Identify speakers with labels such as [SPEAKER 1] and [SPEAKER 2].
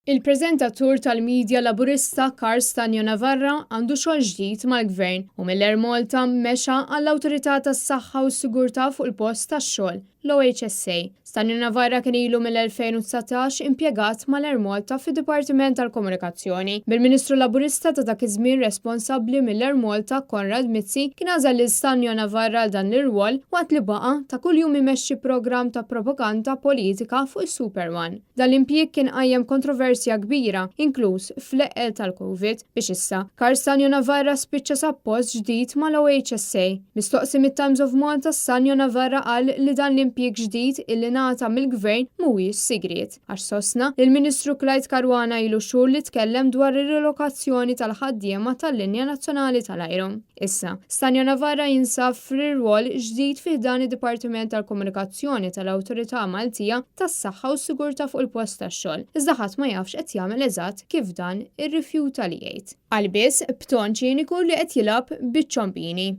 [SPEAKER 1] Il-preżentatur tal-midja laburista Karl Stanjo Navarra għandu xogħol ġdid mal-gvern u mill-Malta mexa għall-Awtorità tas-Saħħa u s-Sigurtà fuq il-post tax-xogħol, l-OHSA. Stanjo Navarra kien ilu mill-2019 impjegat mal-Malta fid-Dipartiment tal-Komunikazzjoni. Bil-Ministru Laburista ta' dak iż-żmien responsabbli mill-Malta Konrad Mizzi kien għażel lil Stanjo Navarra għal dan l-irwol waqt li baqa' ta' kuljum imexxi programm ta' propaganda politika fuq is-Superman. Dan l-impjieg kien qajjem kontroversja kbira, inkluż fl-eqqel tal-Covid biex issa Karl Stanjo Navarra spiċċa sab post ġdid mal-OHSA. Mistoqsi mit-Times of Malta, Stanjo Navarra qal li dan l-impjieg ġdid illi ngħata mill-gvern mhuwiex sigriet għax sostna li l-Ministru Klajt Karwana ilu xhur li tkellem dwar ir-relokazzjoni tal-ħaddiema tal-Linja Nazzjonali tal-Ajru. Issa, Stanjo Navarra jinsab fir-rwol ġdid fih dan id-Dipartiment tal-Komunikazzjoni tal-Awtorità Maltija tas-Saħħa u s-Sigurtà fuq il-post tax-xogħol. Iżda ħadd ma jafx qed jagħmel eżatt kif dan irrifjuta li jgħid. Qalbiss b'ton ċiniku li qed jilgħab biċ-ċompini.